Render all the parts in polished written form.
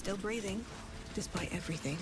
still breathing, despite everything.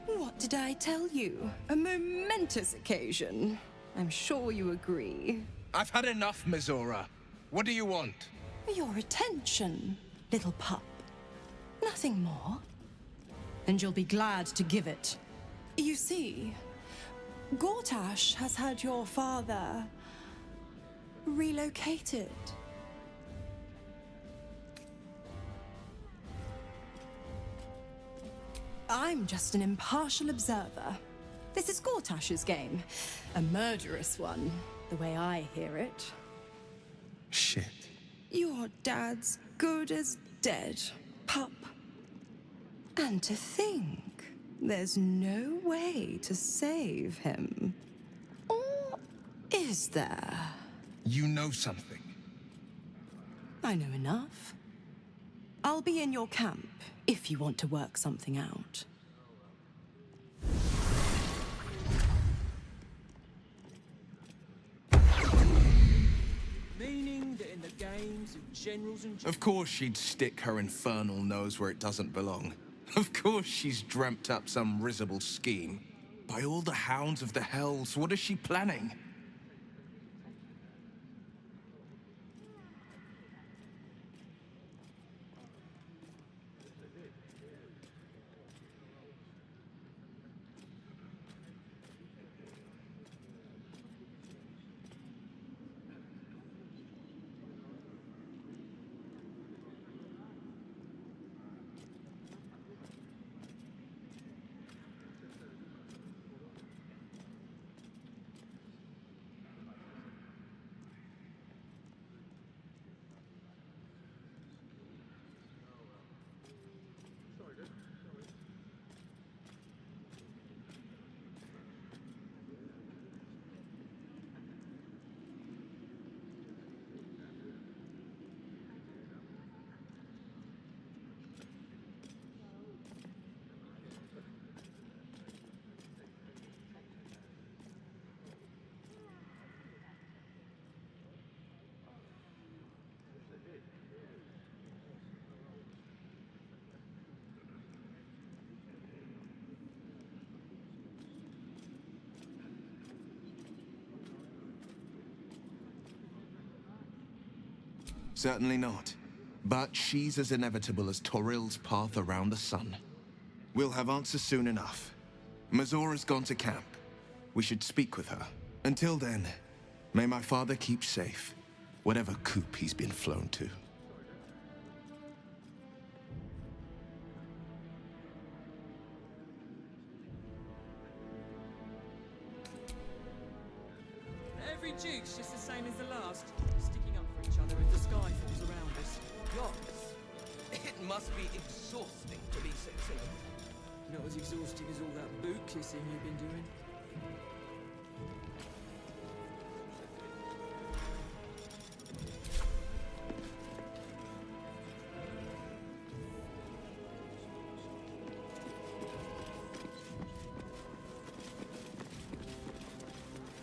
What did I tell you? A momentous occasion. I'm sure you agree. I've had enough, Mizora. What do you want? Your attention, little pup. Nothing more. And you'll be glad to give it. You see, Gortash has had your father relocated. I'm just an impartial observer. This is Gortash's game. A murderous one, the way I hear it. Shit. Your dad's good as dead, pup. And to think, there's no way to save him. Or is there? You know something. I know enough. I'll be in your camp if you want to work something out. Meaning that in the games of generals and... Of course she'd stick her infernal nose where it doesn't belong. Of course she's dreamt up some risible scheme. By all the hounds of the hells, what is she planning? Certainly not. But she's as inevitable as Torril's path around the sun. We'll have answers soon enough. Mizora's gone to camp. We should speak with her. Until then, may my father keep safe, whatever coop he's been flown to. Every duke's just the same as the last. Sticking up for each other as the sky falls around us. Gods, it must be exhausting to be sexy. Not as exhausting as all that boot kissing you've been doing.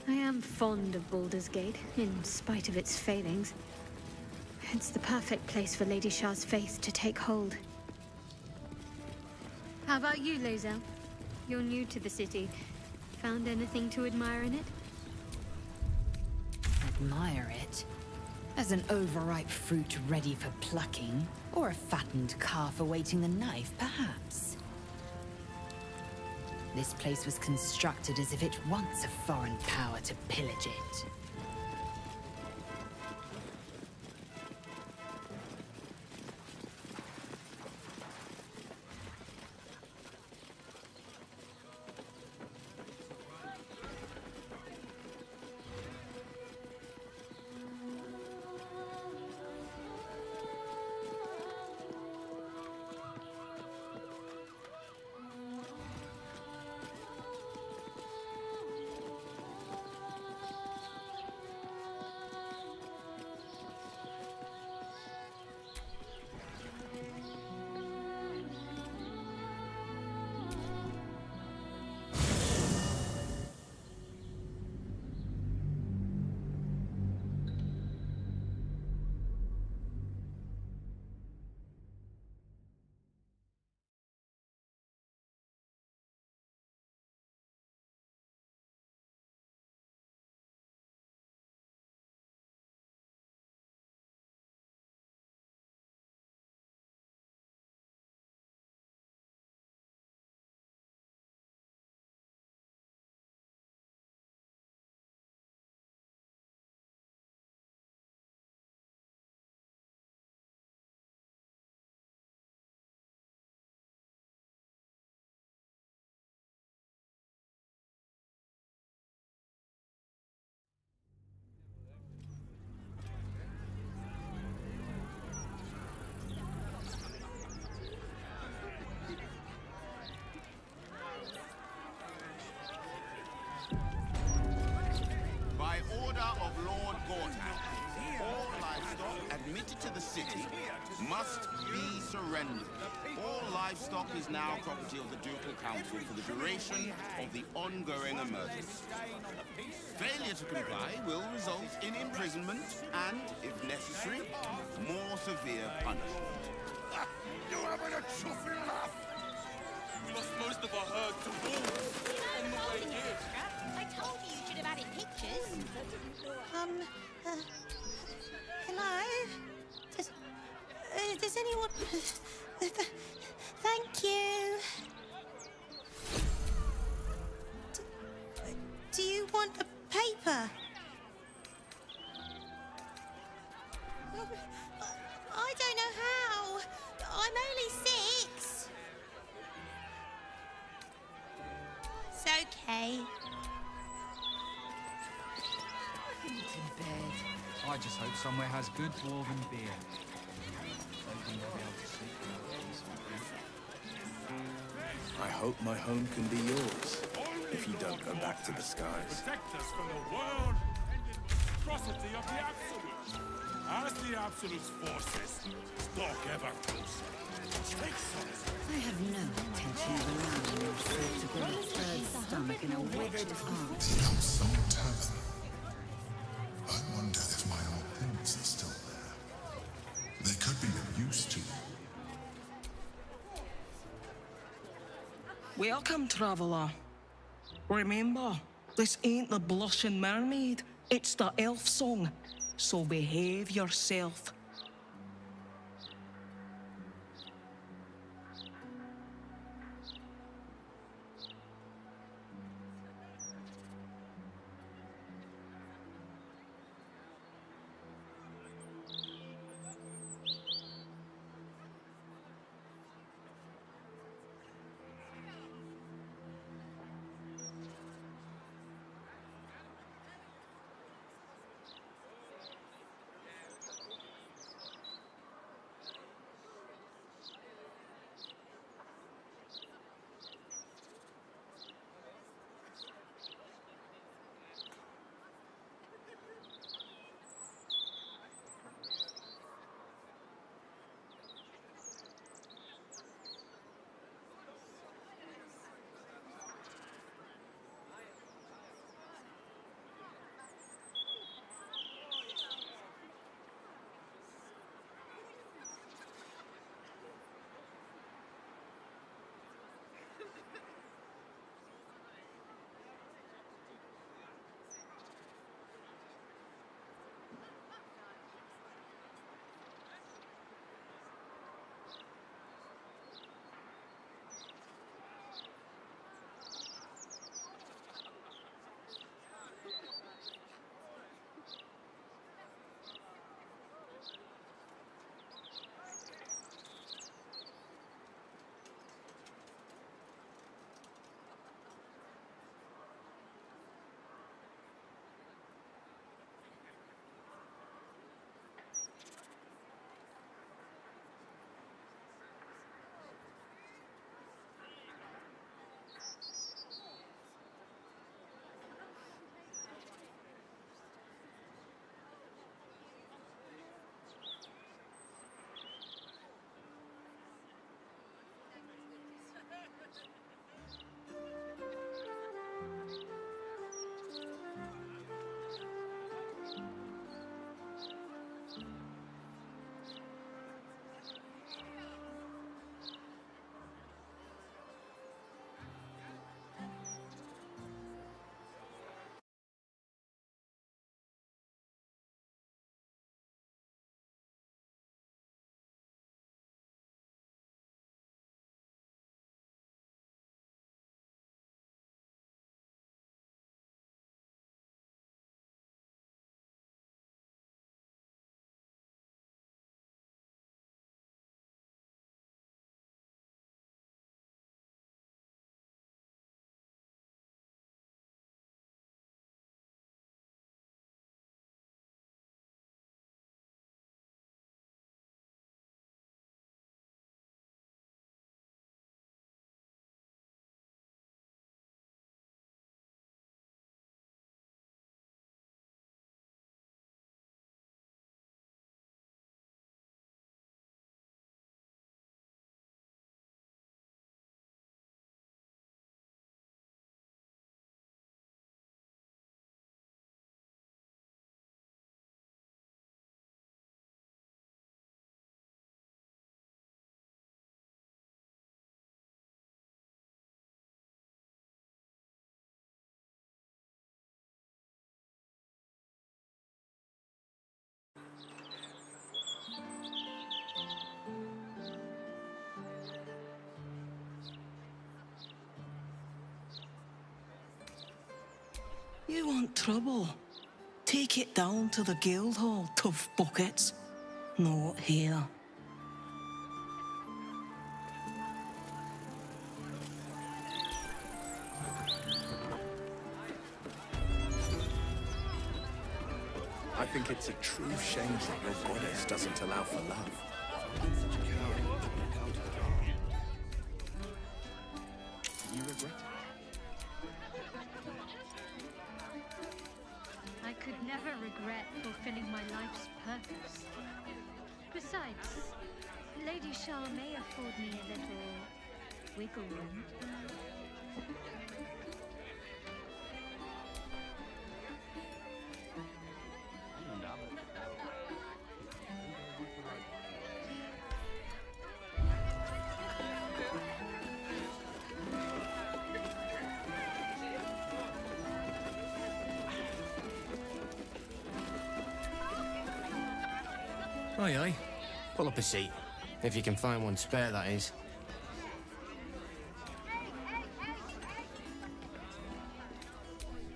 I am fond of Baldur's Gate, in spite of its failings. It's the perfect place for Lady Shah's faith to take hold. How about you, Lae'zel? You're new to the city. Found anything to admire in it? Admire it? As an overripe fruit ready for plucking, or a fattened calf awaiting the knife, perhaps. This place was constructed as if it wants a foreign power to pillage it. of Lord Gortak, all livestock admitted to the city must be surrendered. All livestock is now property of the Ducal Council for the duration of the ongoing emergency. Failure to comply will result in imprisonment and, if necessary, more severe punishment. You having a chuffing laugh? We lost most of our herd to wolves on the way here. I told you you should have added pictures. Hello? Does anyone... Thank you. Do you want a paper? I don't know how. I'm only 6. It's okay. In bed. I just hope somewhere has good dwarven beer. Don't think I'll be able to sleep I hope my home can be yours, if you don't go back to the skies. Protect us from the world-ending monstrosity of the Absolutes. As the Absolutes' forces stalk ever closer. Take some. I have no intention of allowing yourself to grow a third stomach in a withered arch. Some tavern. I wonder if my old things are still there. They could be of use to you. Welcome, traveller. Remember, this ain't the Blushing Mermaid, it's the elf song. So behave yourself. You want trouble? Take it down to the guild hall, tough buckets. Not here. I think it's a true shame that your goddess doesn't allow for love. You regret it? I could never regret fulfilling my life's purpose. Besides, Lady Shah may afford me a little wiggle room. Aye, aye. Pull up a seat. If you can find one spare, that is.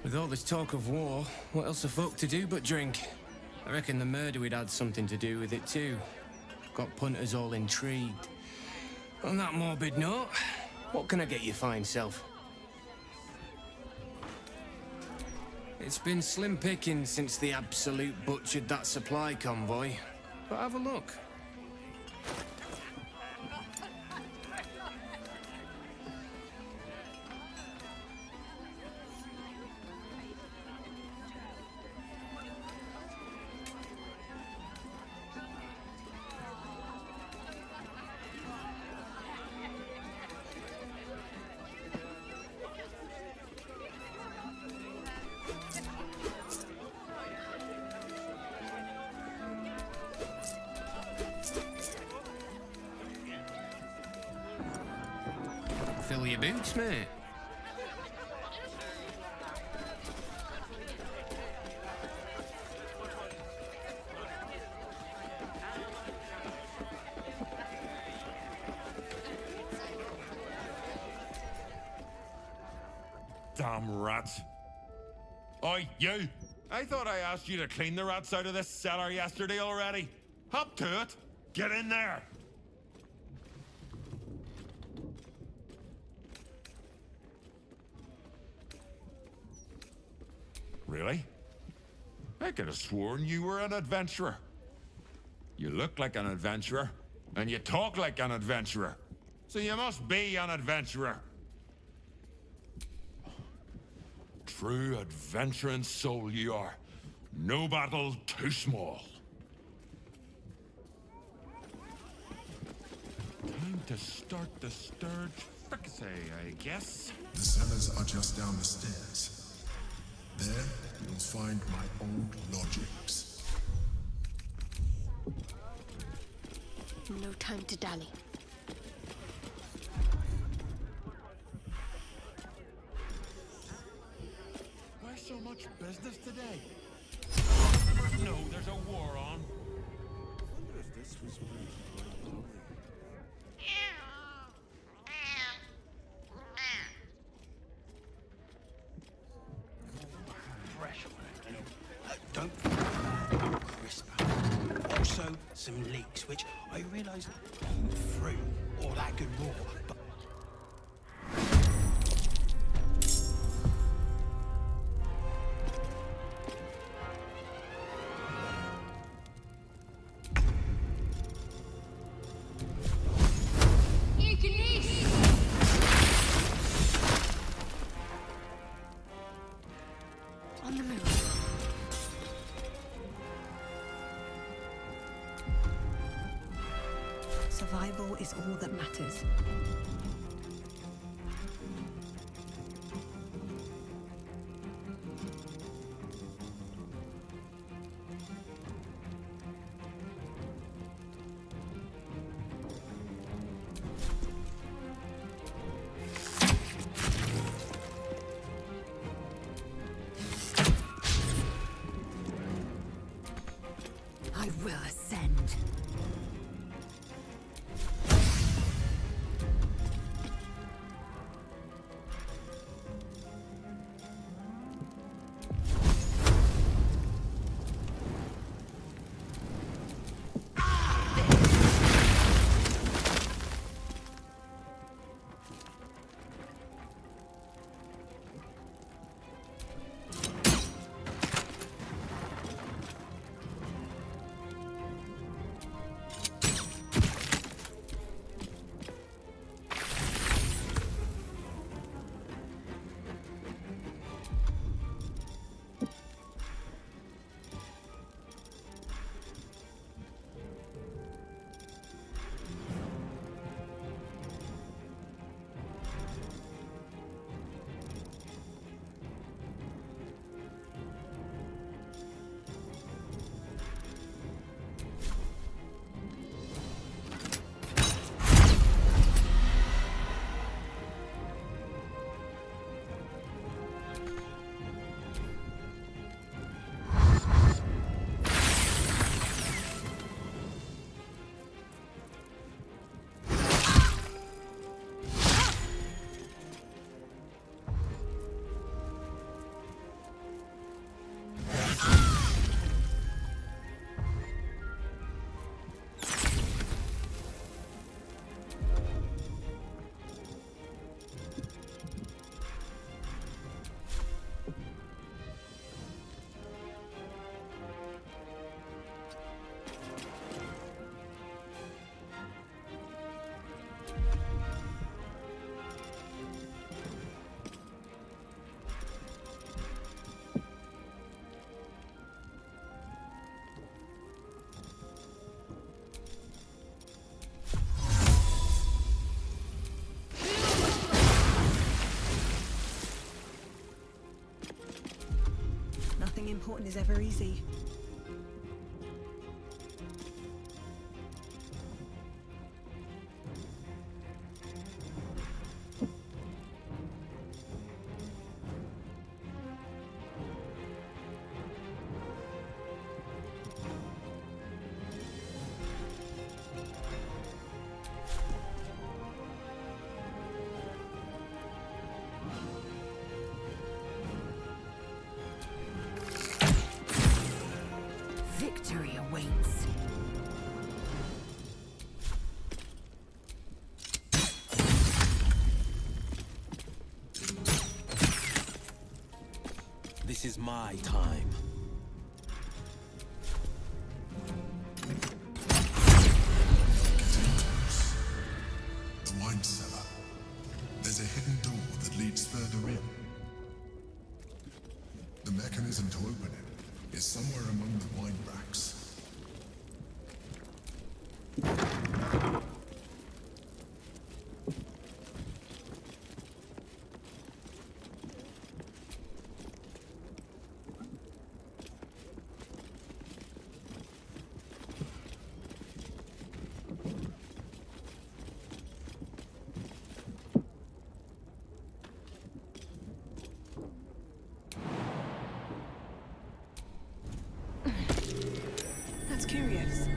With all this talk of war, what else are folk to do but drink? I reckon the murder we'd had something to do with it too. Got punters all intrigued. On that morbid note, what can I get you fine self? It's been slim pickings since the Absolute butchered that supply convoy. But have a look. Fill your boots, mate. Damn rats. Oi, you! I thought I asked you to clean the rats out of this cellar yesterday already. Hop to it! Get in there! Really? I could have sworn you were an adventurer. You look like an adventurer, and you talk like an adventurer. So you must be an adventurer. True adventuring soul you are. No battle too small. Time to start the sturge fricassee, I guess. The cellars are just down the stairs. There, you'll find my old lodgings. No time to dally. Why so much business today? No, there's a war on. I wonder if this was Don't crisper. Also, some leaks, which I realise aren't through all that good raw, but On the move. Survival is all that matters. I anything important is ever easy. Victory awaits. This is my time. The wine cellar. There's a hidden door that leads further in. The mechanism to open it is somewhere among the wine racks. That's curious.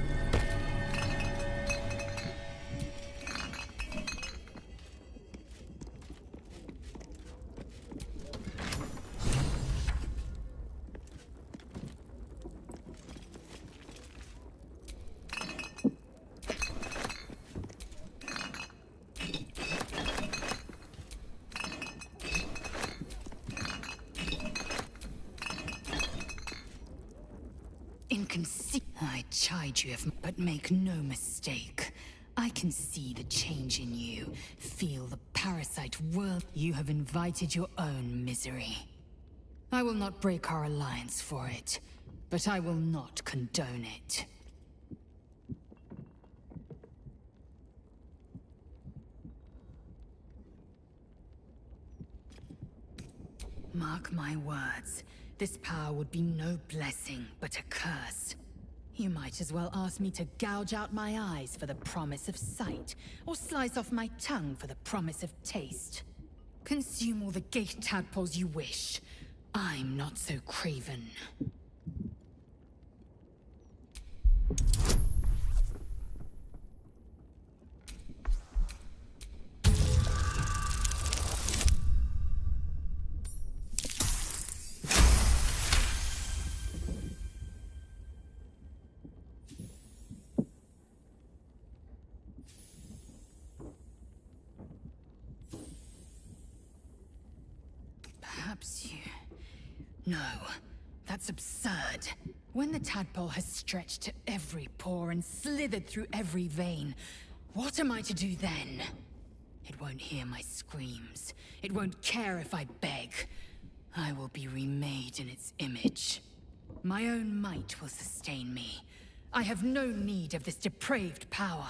I chide you, but make no mistake. I can see the change in you, feel the parasite world. You have invited your own misery. I will not break our alliance for it, but I will not condone it. Mark my words. This power would be no blessing, but a curse. You might as well ask me to gouge out my eyes for the promise of sight, or slice off my tongue for the promise of taste. Consume all the gate tadpoles you wish. I'm not so craven. Perhaps you... No, that's absurd. When the tadpole has stretched to every pore and slithered through every vein, what am I to do then? It won't hear my screams. It won't care if I beg. I will be remade in its image. My own might will sustain me. I have no need of this depraved power.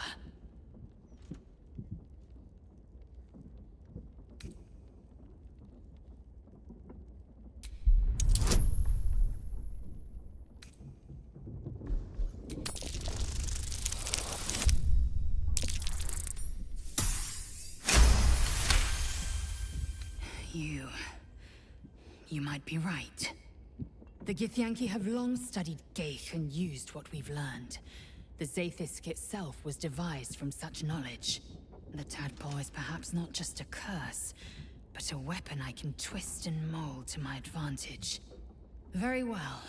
You might be right. The Githyanki have long studied Geich and used what we've learned. The Zaithisk itself was devised from such knowledge. The tadpole is perhaps not just a curse, but a weapon I can twist and mold to my advantage. Very well.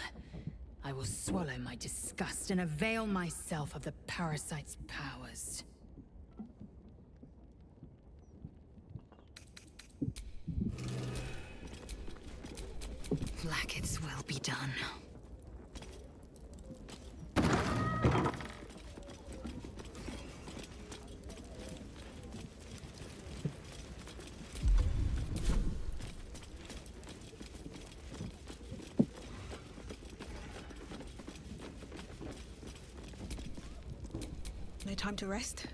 I will swallow my disgust and avail myself of the parasite's powers. Blackets will be done. No time to rest?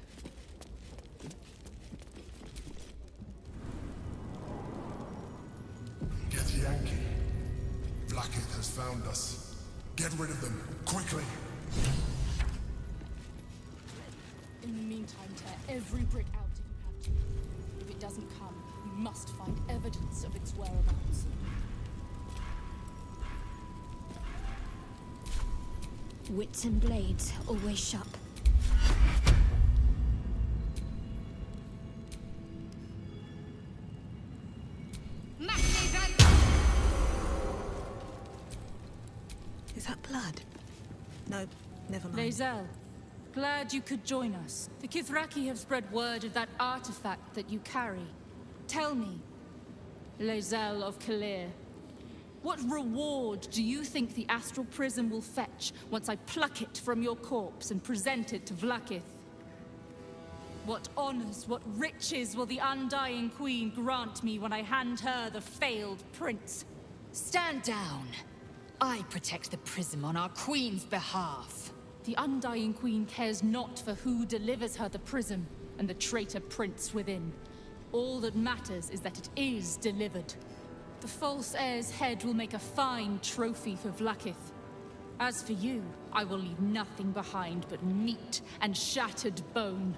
Vlakith has found us. Get rid of them, quickly! In the meantime, tear every brick out if you have to. If it doesn't come, we must find evidence of its whereabouts. Wits and blades always sharp. Is that blood? No, never mind. Lae'zel, glad you could join us. The Kithraki have spread word of that artifact that you carry. Tell me, Lae'zel of Kalir, what reward do you think the astral prism will fetch once I pluck it from your corpse and present it to Vlakith? What honors, what riches will the Undying Queen grant me when I hand her the failed prince? Stand down. I protect the prism on our queen's behalf. The Undying Queen cares not for who delivers her the prism and the traitor prince within. All that matters is that it is delivered. The false heir's head will make a fine trophy for Vlakith. As for you, I will leave nothing behind but meat and shattered bone.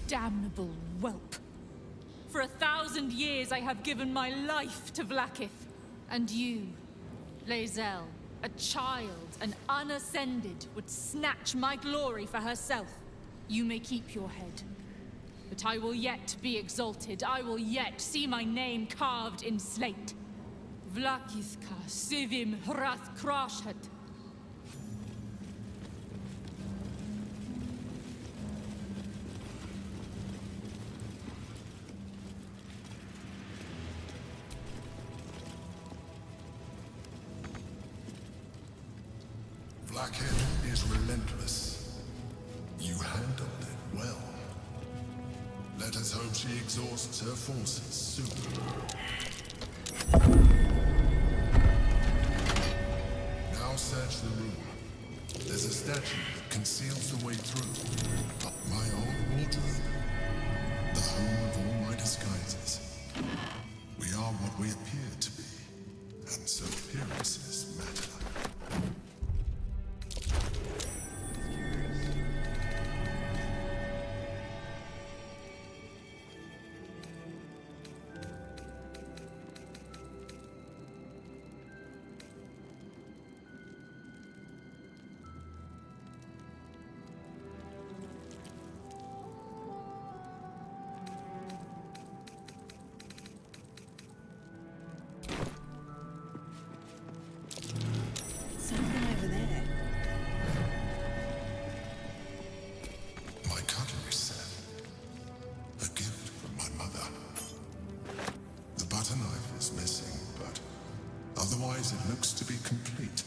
Damnable whelp. For 1,000 years I have given my life to Vlakith. And you, Lae'zel, a child, an unascended, would snatch my glory for herself. You may keep your head. But I will yet be exalted. I will yet see my name carved in slate. Vlakithka sivim hrath krashet. Vlakith is relentless. You handled it well. Let us hope she exhausts her forces soon. Now search the room. There's a statue that conceals the way through. My old wardrobe. The home of all my disguises. We are what we appear to be. And so appearances matter. Something over there. My cutlery set. A gift from my mother. The butter knife is missing, but otherwise it looks to be complete.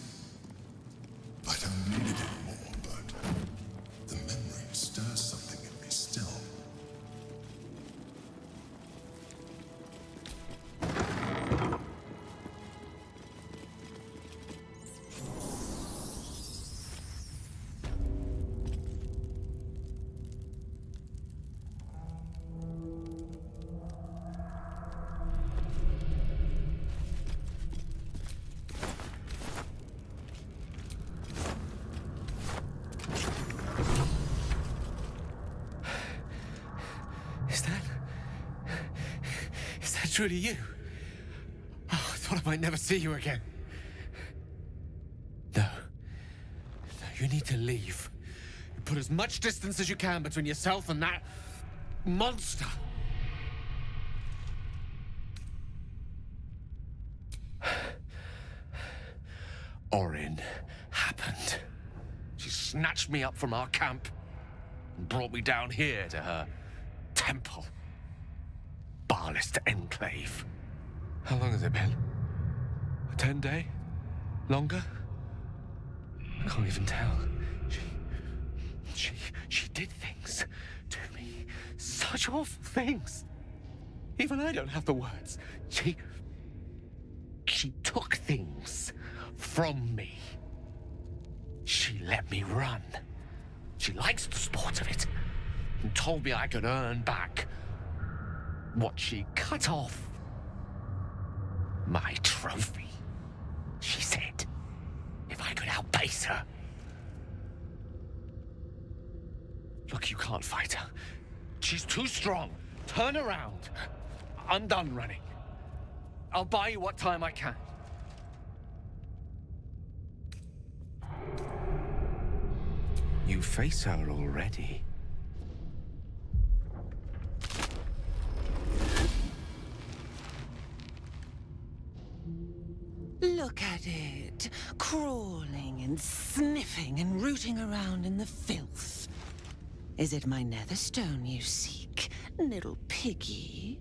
I don't need it anymore, but the memory stirs something in me still. Is that truly you? Oh, I thought I might never see you again. No. No, you need to leave. You put as much distance as you can between yourself and that monster. Orin happened. She snatched me up from our camp and brought me down here to her temple. Barlist enclave. How long has it been? A 10-day? Longer? I can't even tell. She did things to me. Such awful things. Even I don't have the words. She took things from me. She let me run. She likes the sport of it, and told me I could earn back what she cut off. My trophy, she said, if I could outpace her. Look, you can't fight her. She's too strong. Turn around. I'm done running. I'll buy you what time I can. You face her already. Look at it, crawling and sniffing and rooting around in the filth. Is it my netherstone you seek, little piggy?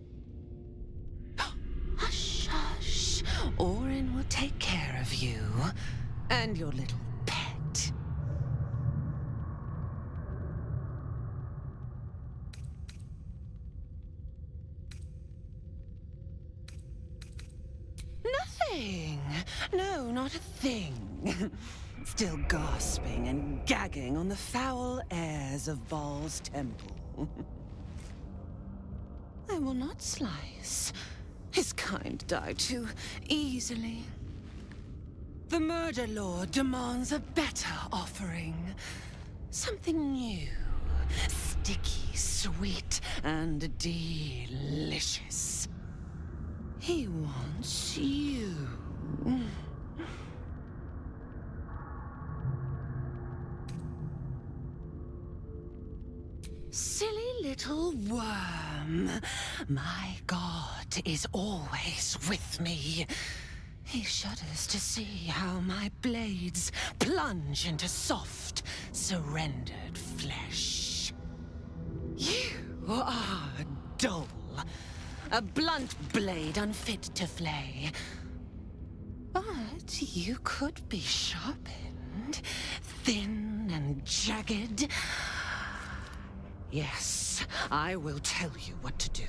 Hush, hush. Orin will take care of you and your little pet. Nothing. No, not a thing. Still gasping and gagging on the foul airs of Baal's temple. I will not slice. His kind die too easily. The murder lord demands a better offering. Something new. Sticky, sweet, and delicious. He wants you. Silly little worm. My god is always with me. He shudders to see how my blades plunge into soft, surrendered flesh. You are dull. A blunt blade unfit to flay. But you could be sharpened, thin and jagged. Yes, I will tell you what to do.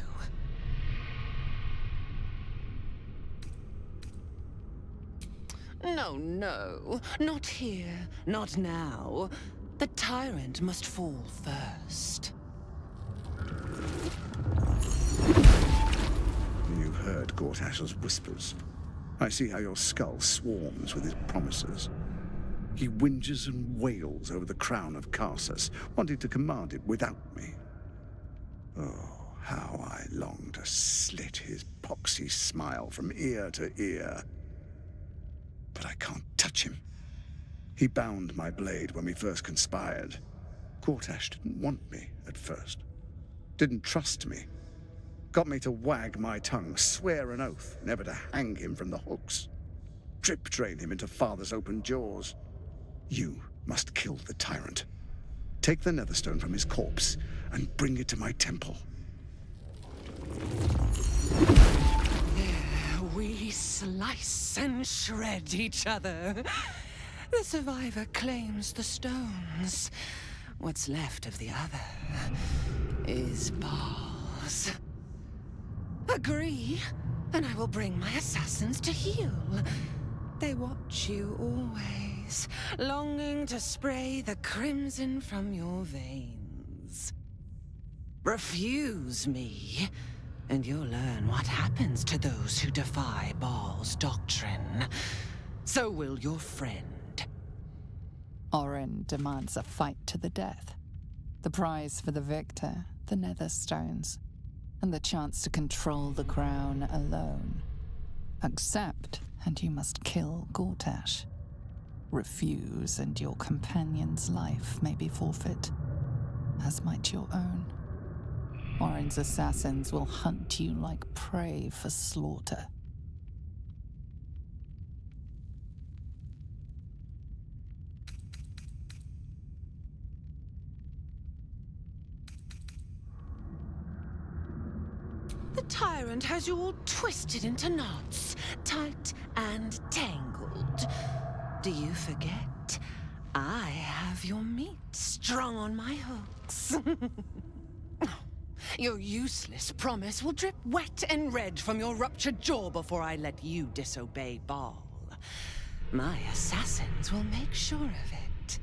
No, no, not here, not now. The tyrant must fall first. You've heard Gortash's whispers. I see how your skull swarms with his promises. He whinges and wails over the crown of Karsus, wanting to command it without me. Oh, how I long to slit his poxy smile from ear to ear. But I can't touch him. He bound my blade when we first conspired. Gortash didn't want me at first. Didn't trust me. Got me to wag my tongue, swear an oath never to hang him from the hooks. Drip drain him into father's open jaws. You must kill the tyrant. Take the netherstone from his corpse and bring it to my temple. There we slice and shred each other. The survivor claims the stones. What's left of the other is Baal's. Agree, and I will bring my assassins to heal. They watch you always, longing to spray the crimson from your veins. Refuse me, and you'll learn what happens to those who defy Baal's doctrine. So will your friend. Orin demands a fight to the death. The prize for the victor, the Netherstones, and the chance to control the crown alone. Accept, and you must kill Gortash. Refuse, and your companion's life may be forfeit, as might your own. Orin's assassins will hunt you like prey for slaughter. The tyrant has you all twisted into knots, tight and tangled. Do you forget? I have your meat strung on my hooks. Your useless promise will drip wet and red from your ruptured jaw before I let you disobey Baal. My assassins will make sure of it.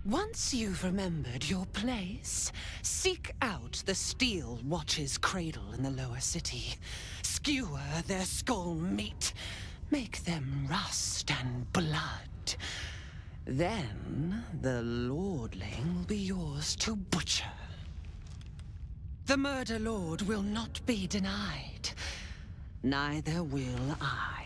Once you've remembered your place, seek out the Steel Watch's cradle in the lower city. Skewer their skull meat. Make them rust and blood. Then the lordling will be yours to butcher. The Murder Lord will not be denied. Neither will I.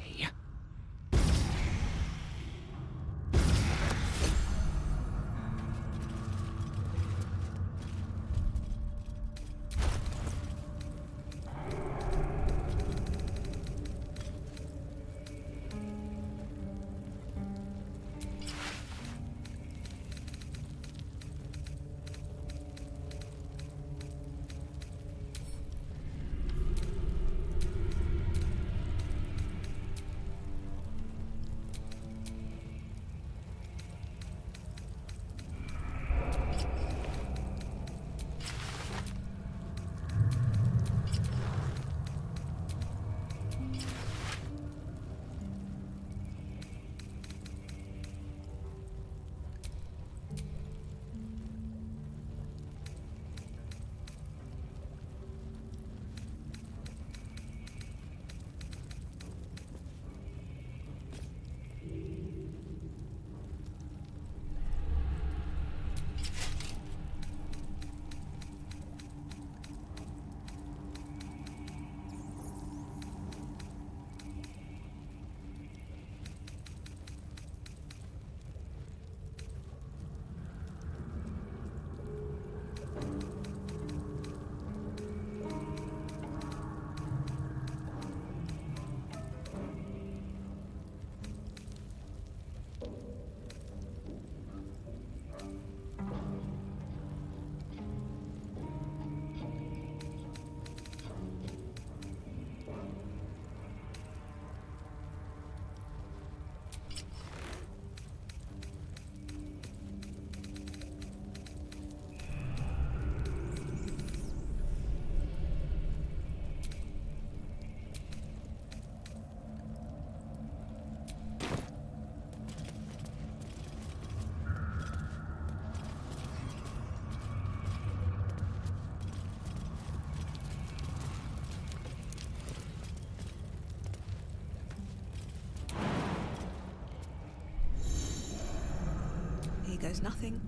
Here goes nothing.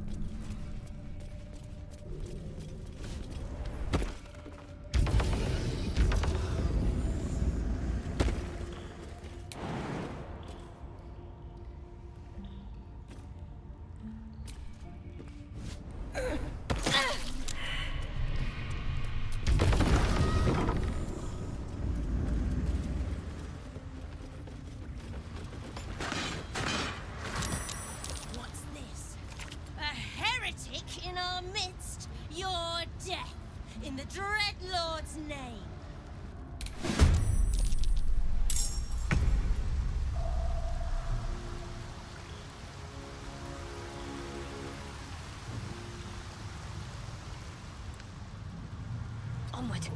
In the Dreadlord's name. Onward.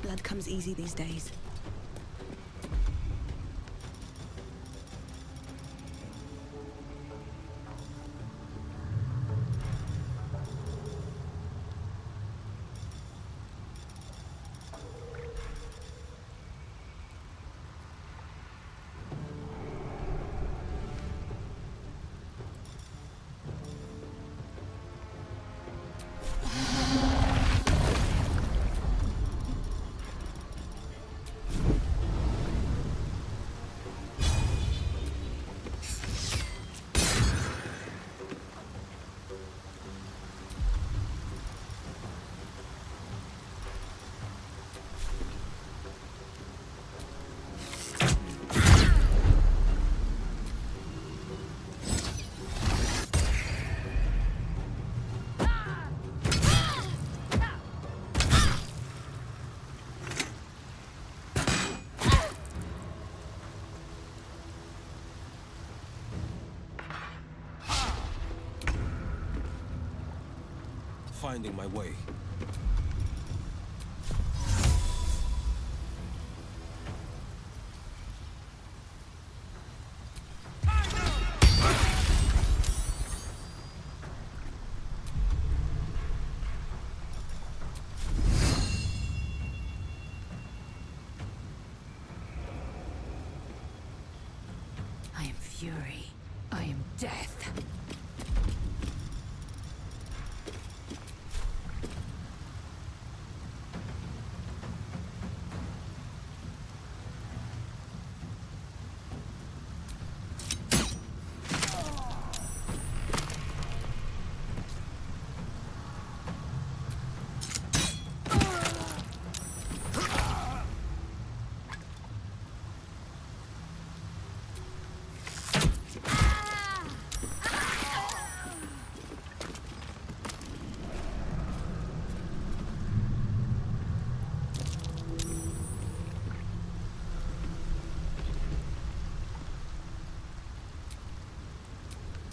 Blood comes easy these days. finding my way. I am fury. I am death.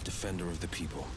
Defender of the people.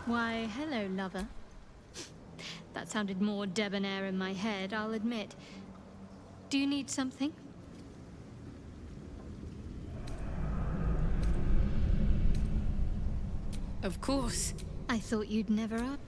Why, hello, lover. That sounded more debonair in my head, I'll admit. Do you need something? Of course. I thought you'd never ask.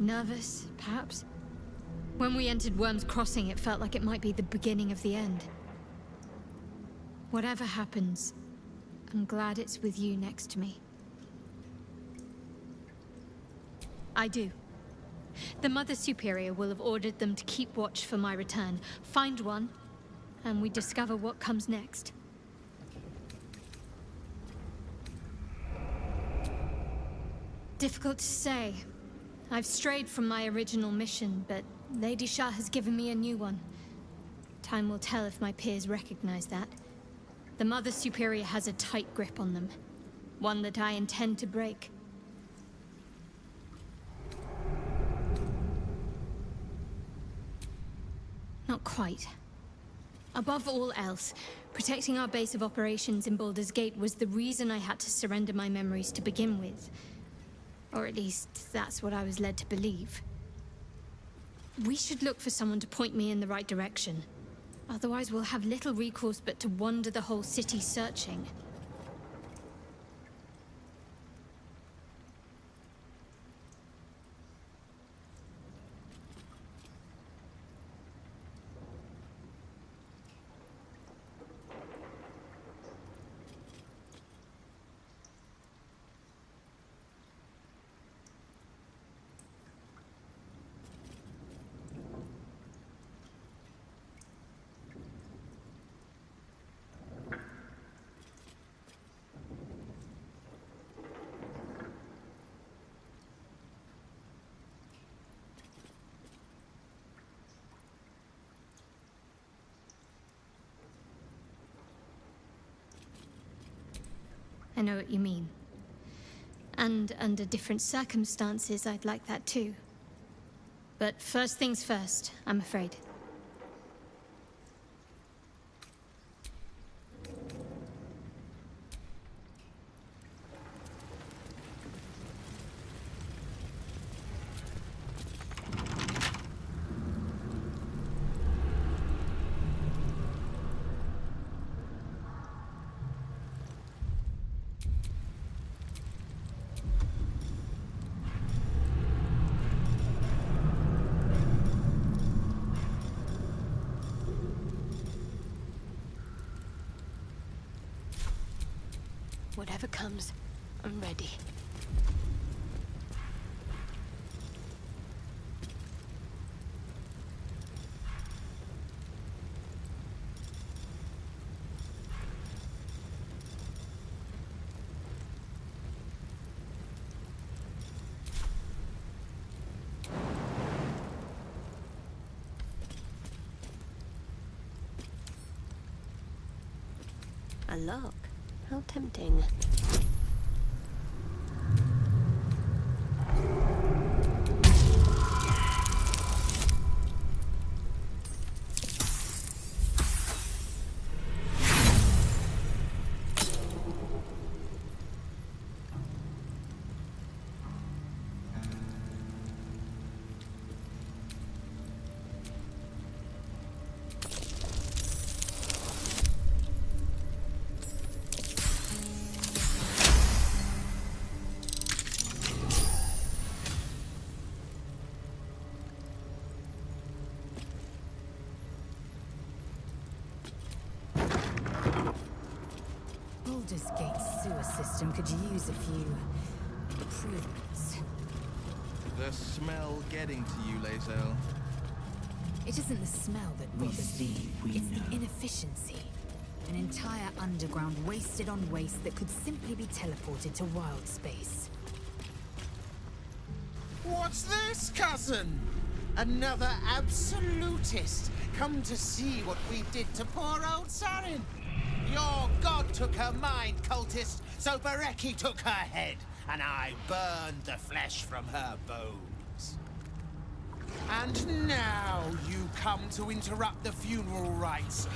Nervous, perhaps? When we entered Worm's Crossing, it felt like it might be the beginning of the end. Whatever happens, I'm glad it's with you next to me. I do. The Mother Superior will have ordered them to keep watch for my return. Find one, and we discover what comes next. Difficult to say. I've strayed from my original mission, but Lady Shah has given me a new one. Time will tell if my peers recognize that. The Mother Superior has a tight grip on them. One that I intend to break. not quite. Above all else, protecting our base of operations in Baldur's Gate was the reason I had to surrender my memories to begin with. Or at least, that's what I was led to believe. We should look for someone to point me in the right direction. Otherwise, we'll have little recourse but to wander the whole city searching. I know what you mean. And under different circumstances, I'd like that too. But first things first, I'm afraid. Whatever comes, I'm ready. A lock? How tempting. Baldur's Gate's sewer system could use a few improvements. The smell getting to you, Lae'zel? It isn't the smell that bothers me. It's the inefficiency. An entire underground wasted on waste that could simply be teleported to wild space. What's this, cousin? Another absolutist come to see what we did to poor old Sarin. Your god took her mind, cultist, so Bereki took her head, and I burned the flesh from her bones. And now you come to interrupt the funeral rites.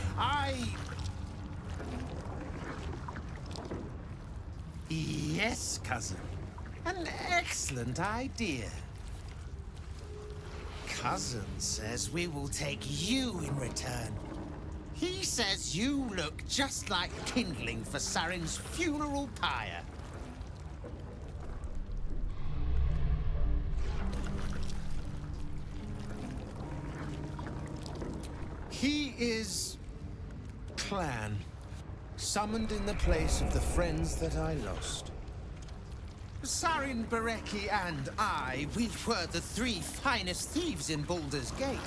Yes, cousin. An excellent idea. Cousin says we will take you in return. He says you look just like kindling for Sarin's funeral pyre. He is Clan, summoned in the place of the friends that I lost. Sarin, Bereki, and I, we were the three finest thieves in Baldur's Gate.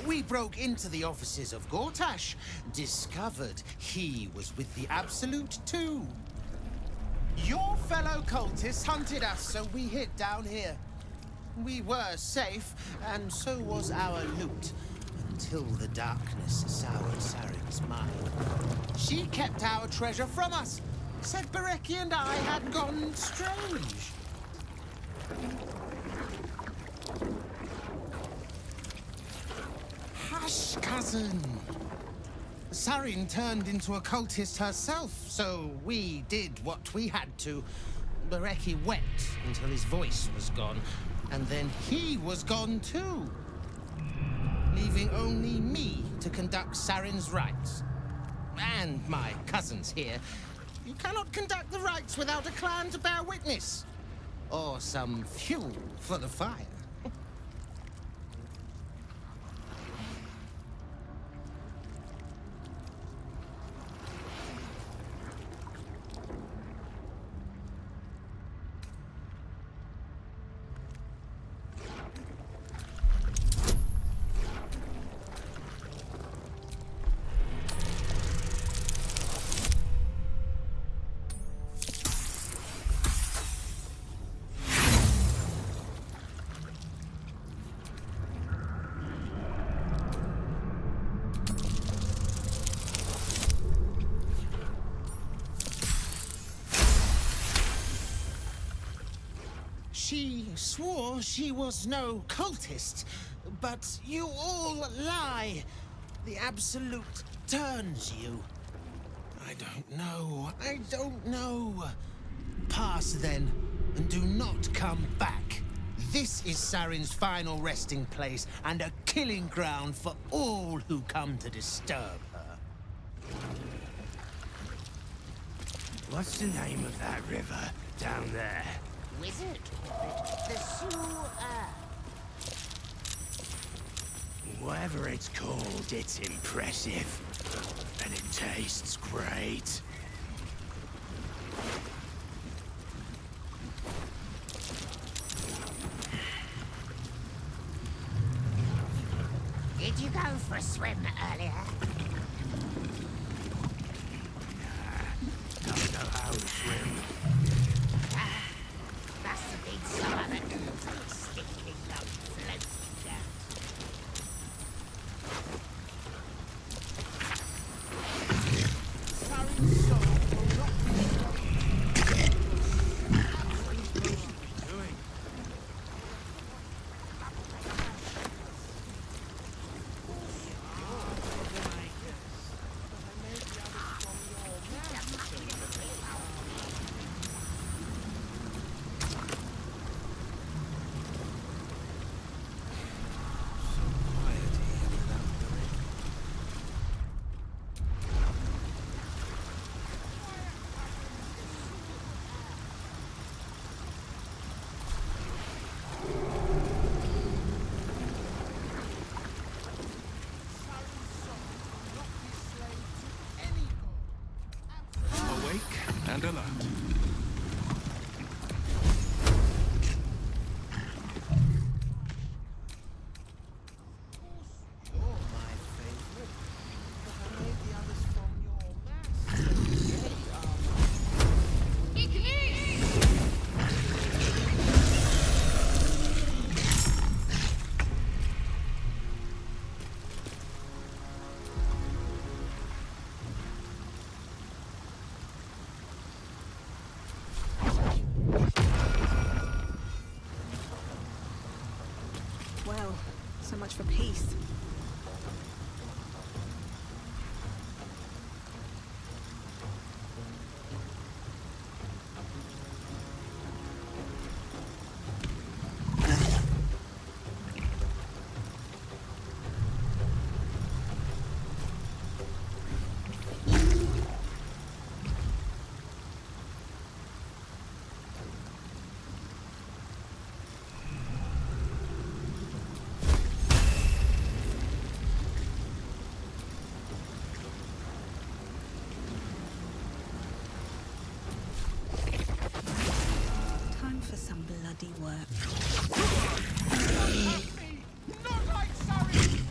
We broke into the offices of Gortash, discovered he was with the Absolute too. Your fellow cultists hunted us, so we hid down here. We were safe, and so was our loot, until the darkness soured Sarin's mind. She kept our treasure from us. Said Bereki and I had gone strange. Hush, cousin. Sarin turned into a cultist herself, so we did what we had to. Bereki wept until his voice was gone, and then he was gone too, leaving only me to conduct Sarin's rites. And my cousins here. You cannot conduct the rites without a clan to bear witness, or some fuel for the fire. She swore she was no cultist, but you all lie. The Absolute turns you. I don't know. Pass then, and do not come back. This is Sarin's final resting place, and a killing ground for all who come to disturb her. What's the name of that river down there? Wizard called it the Sewer. Whatever it's called, it's impressive. And it tastes great. Did you go for a swim earlier? Don't know how to swim. Must have been some other evil stinking lump floating down. Sarin's soul will not be destroyed. What are you supposed to be doing? Awake and alert. Well, so much for peace. Time for some bloody work. Not like Sarin!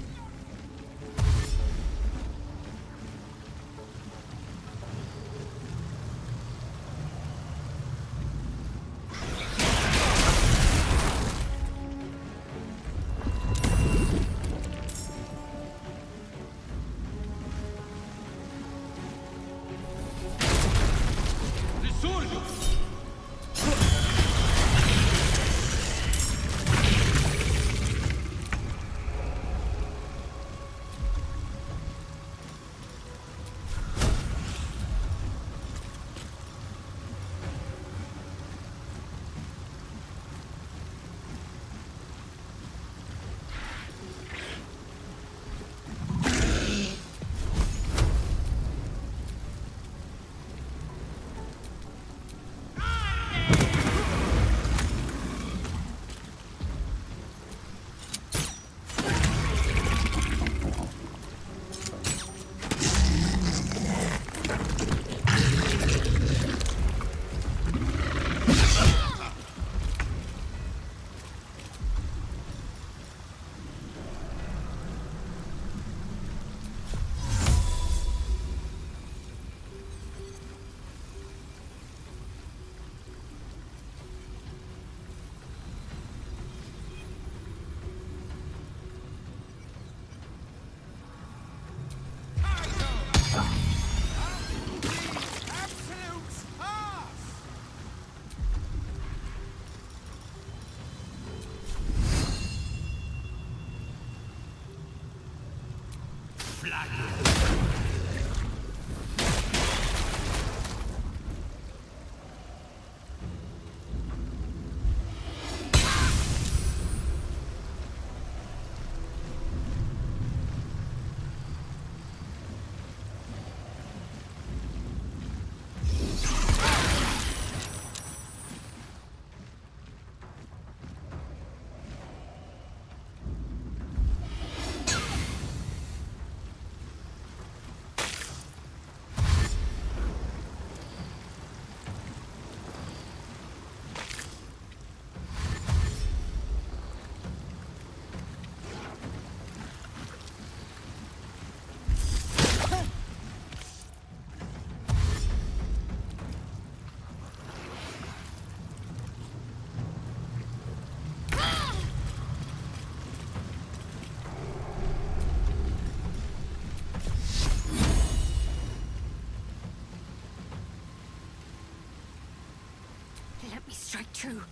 Let me strike true.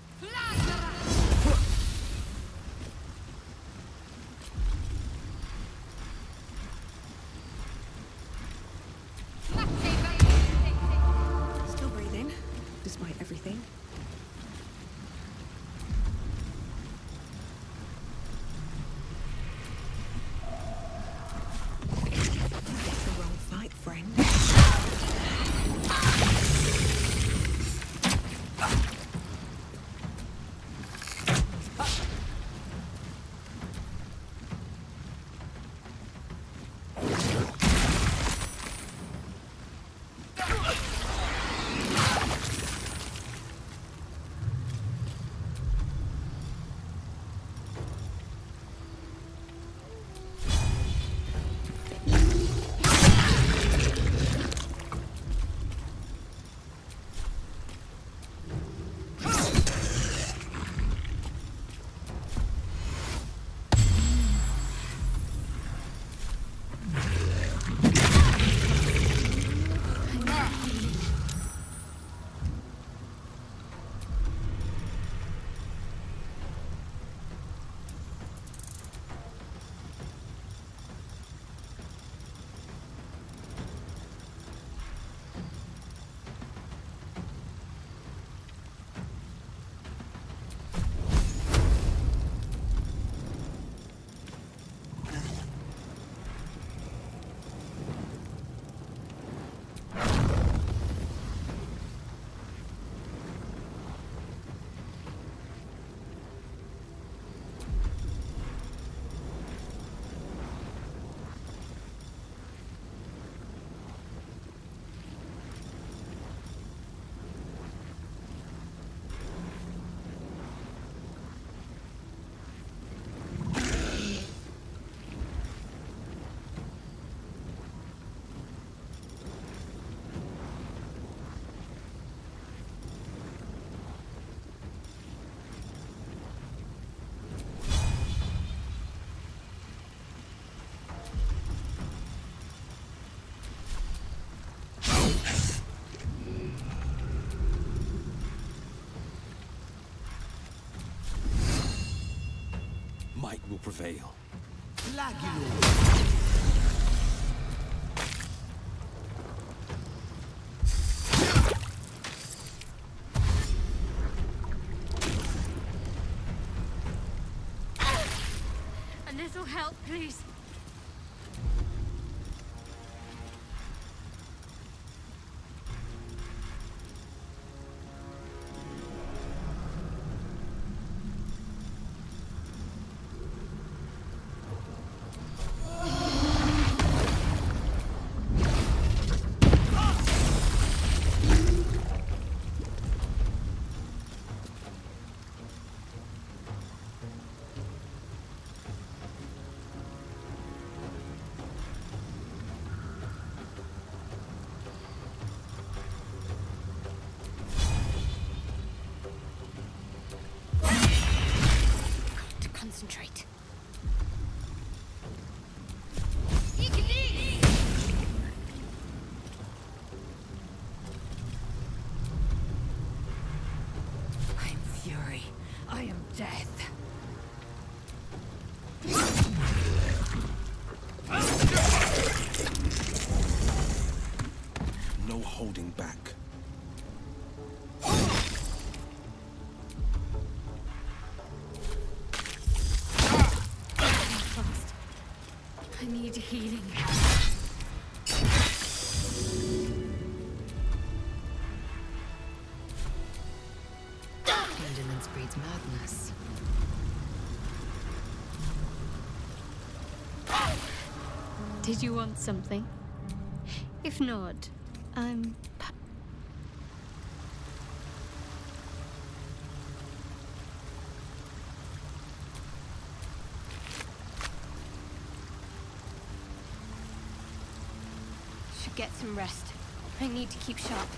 Still breathing, despite everything. It's the wrong fight, friend. Might will prevail. A little help, please. Concentrate. I'm fury. I am death. No holding back. I need healing. Indolence breeds madness. Did you want something? If not, I'm... Should get some rest. I need to keep sharp.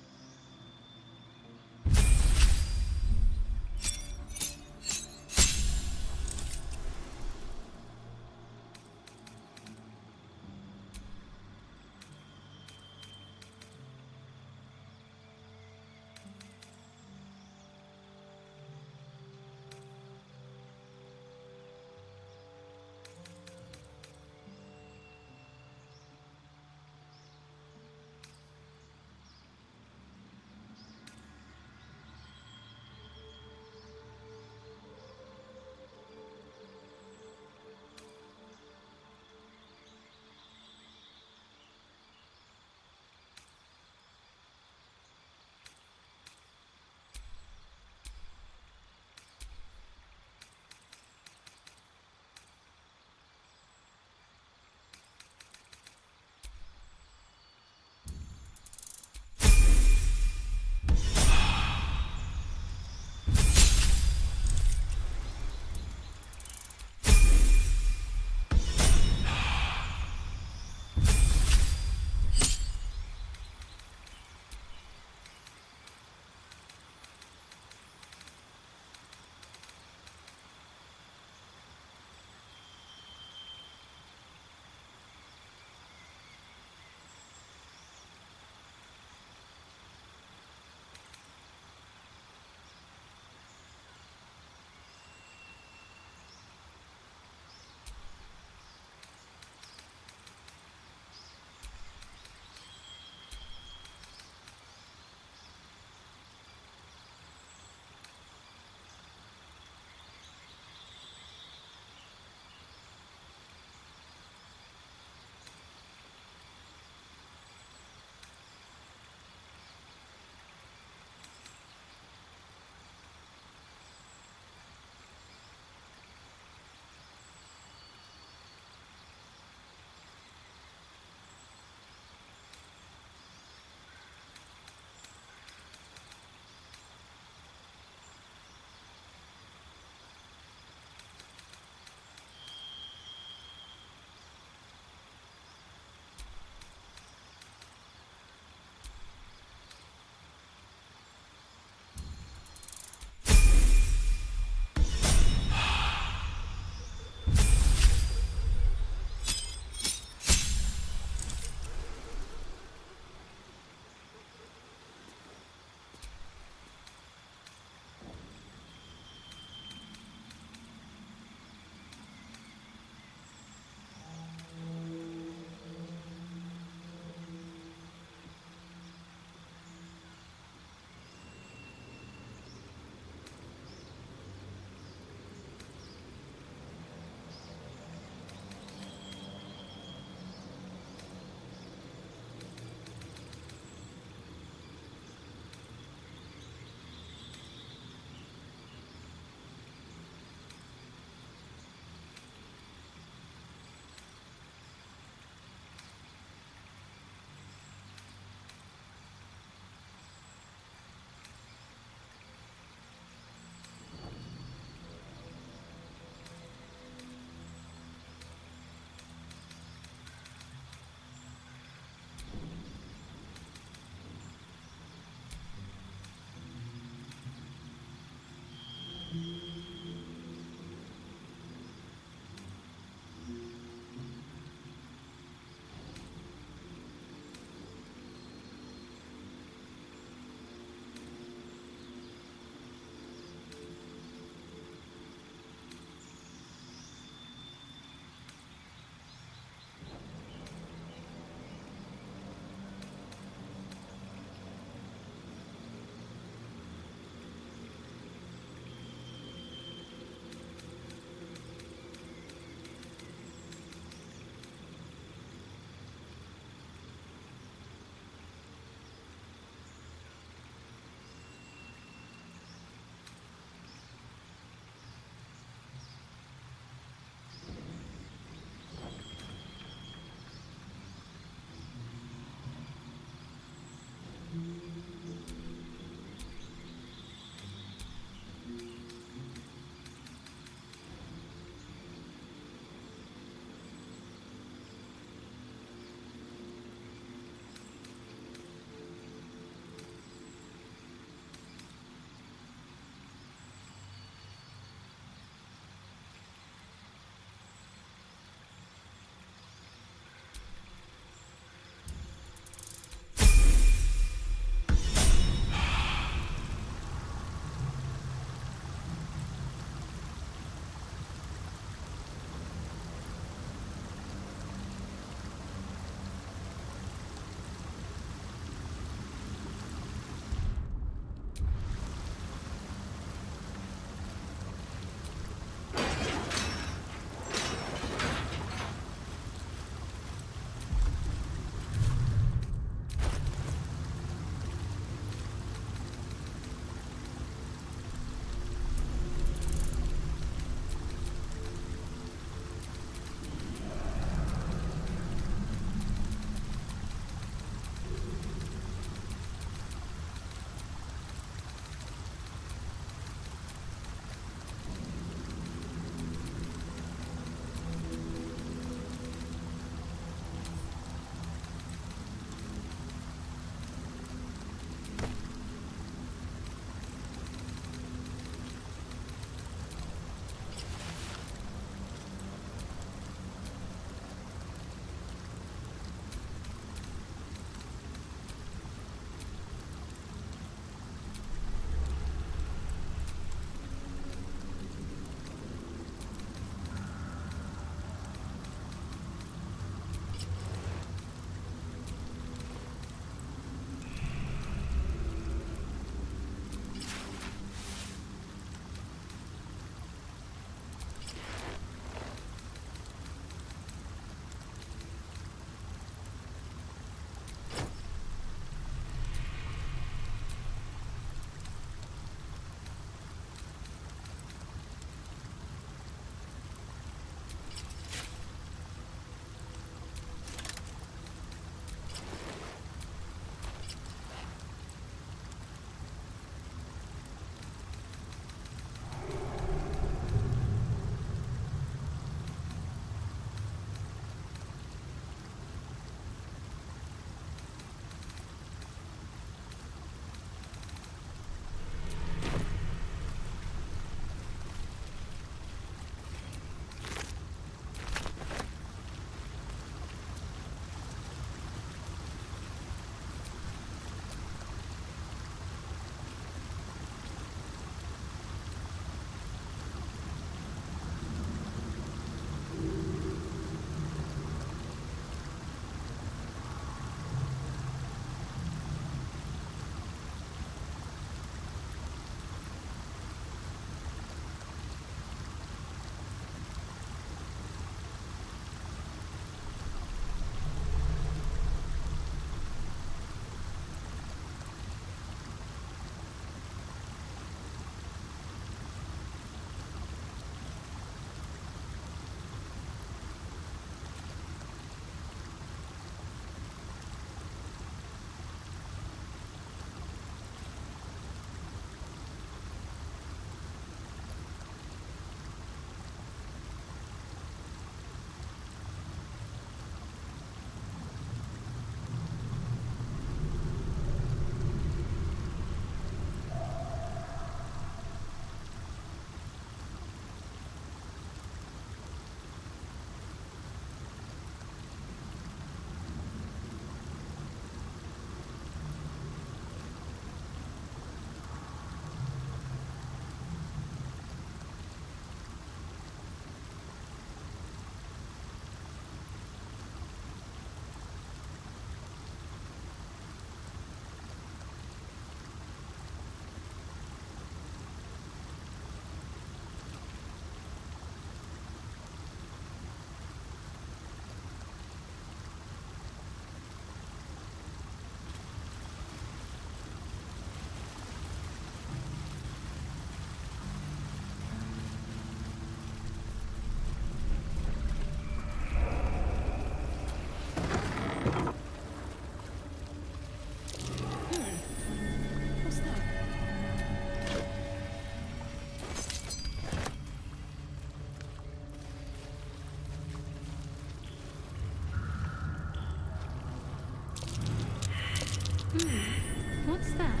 What's that?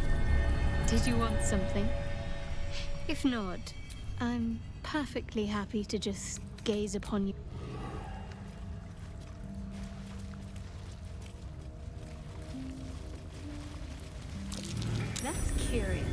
Did you want something? If not, I'm perfectly happy to just gaze upon you. That's curious.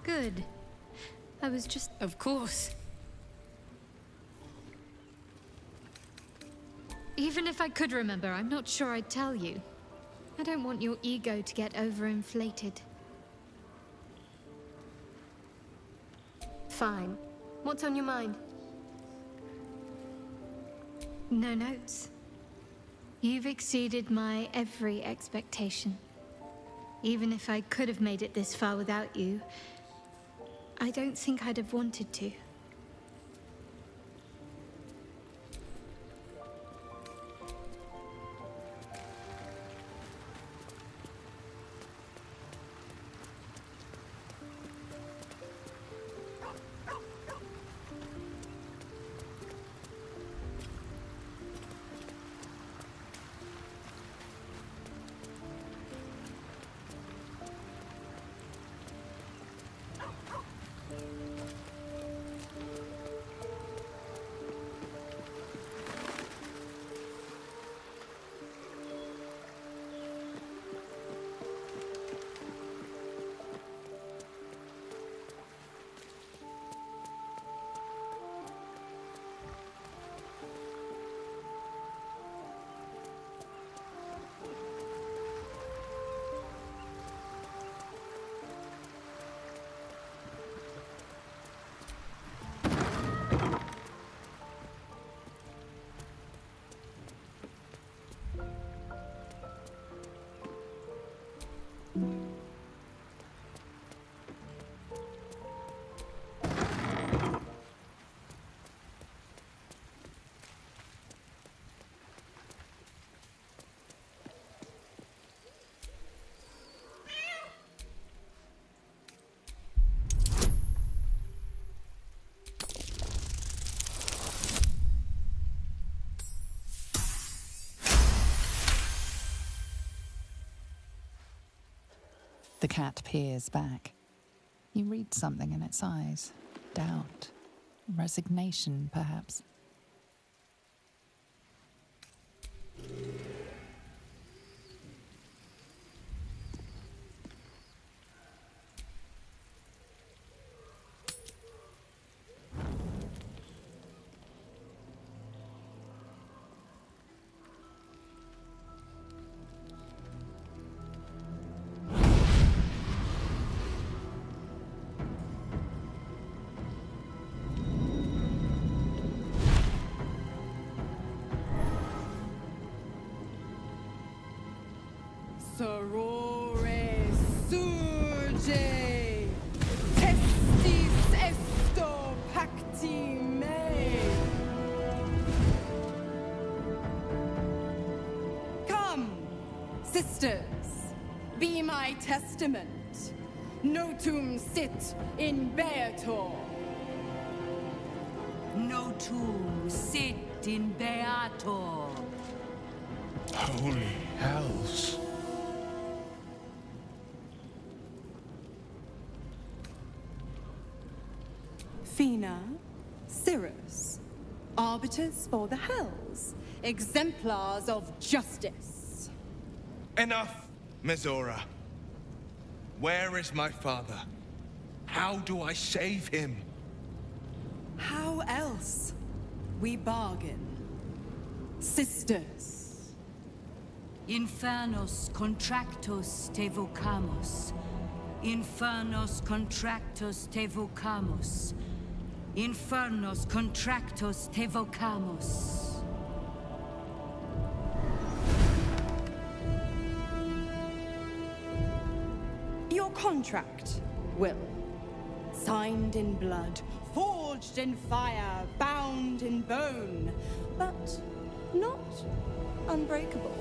Good. I was just... Of course. Even if I could remember, I'm not sure I'd tell you. I don't want your ego to get overinflated. Fine. What's on your mind? No notes. You've exceeded my every expectation. Even if I could have made it this far without you, I don't think I'd have wanted to. The cat peers back. You read something in its eyes. Doubt. Resignation, perhaps. Sorore surge, testis esto pacti me. Sisters, be my testament. Notum sit in Beator. Notum sit in Beator. Holy hells. Fina, Cirrus, arbiters for the hells, exemplars of justice. Enough, Mizora. Where is my father? How do I save him? How else? We bargain. Sisters. Infernos contractos te vocamus. Infernos contractos te vocamus. Infernos contractos te vocamus. Your contract, Will. Signed in blood, forged in fire, bound in bone, but not unbreakable.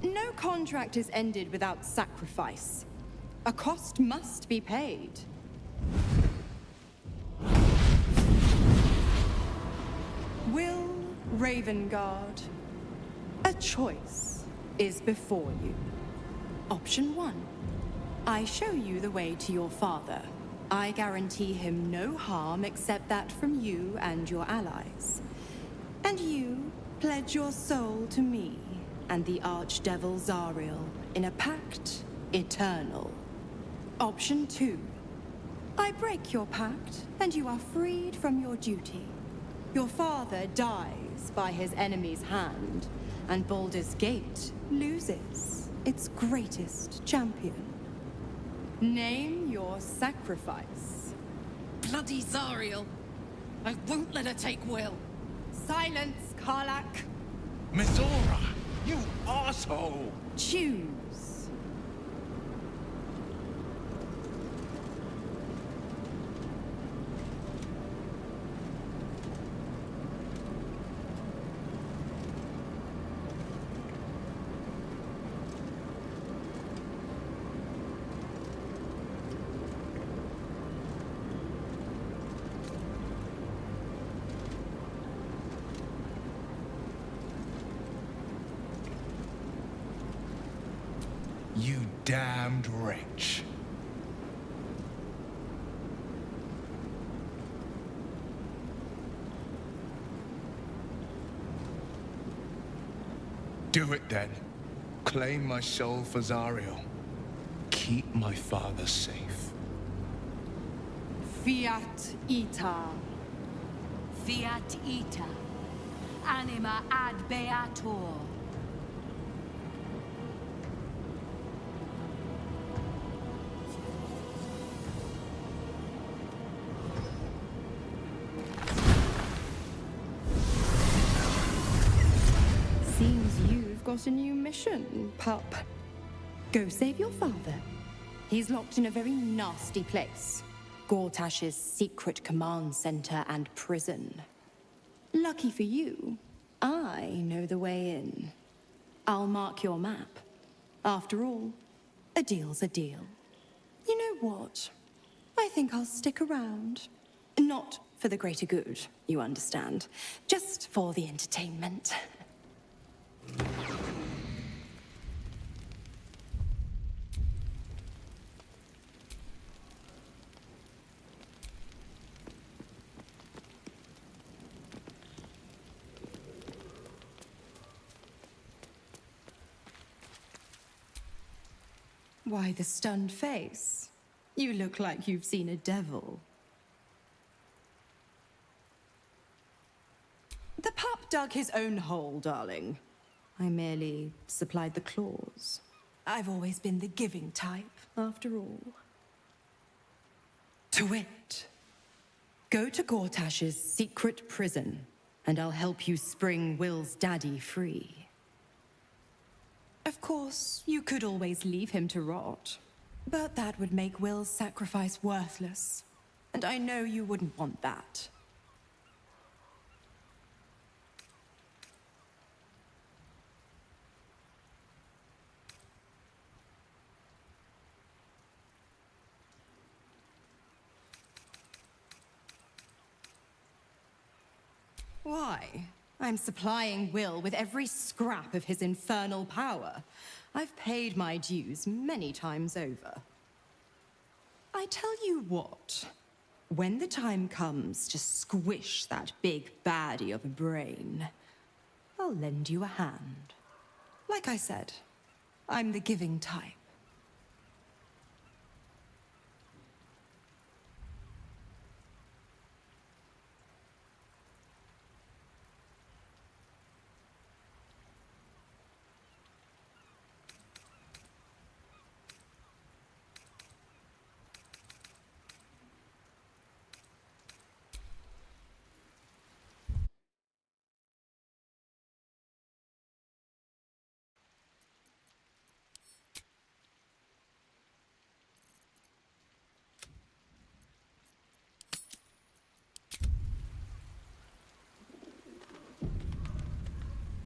No contract is ended without sacrifice. A cost must be paid. Will Ravengard, a choice is before you. Option 1. I show you the way to your father. I guarantee him no harm except that from you and your allies. And you pledge your soul to me and the Archdevil Zariel in a pact eternal. Option 2. I break your pact and you are freed from your duty. Your father dies by his enemy's hand, and Baldur's Gate loses its greatest champion. Name your sacrifice. Bloody Zariel. I won't let her take Will. Silence, Karlak. Mizora, you asshole! Choose. You damned wretch. Do it then. Claim my soul for Zariel. Keep my father safe. Fiat ita. Fiat ita. Anima ad beator. Seems you've got a new mission, pup. Go save your father. He's locked in a very nasty place. Gortash's secret command center and prison. Lucky for you, I know the way in. I'll mark your map. After all, a deal's a deal. You know what? I think I'll stick around. Not for the greater good, you understand. Just for the entertainment. Why the stunned face? You look like you've seen a devil. The pup dug his own hole, darling. I merely supplied the claws. I've always been the giving type, after all. To it. Go to Gortash's secret prison, and I'll help you spring Will's daddy free. Of course, you could always leave him to rot. But that would make Will's sacrifice worthless. And I know you wouldn't want that. Why? I'm supplying Will with every scrap of his infernal power. I've paid my dues many times over. I tell you what, when the time comes to squish that big baddie of a brain, I'll lend you a hand. Like I said, I'm the giving type.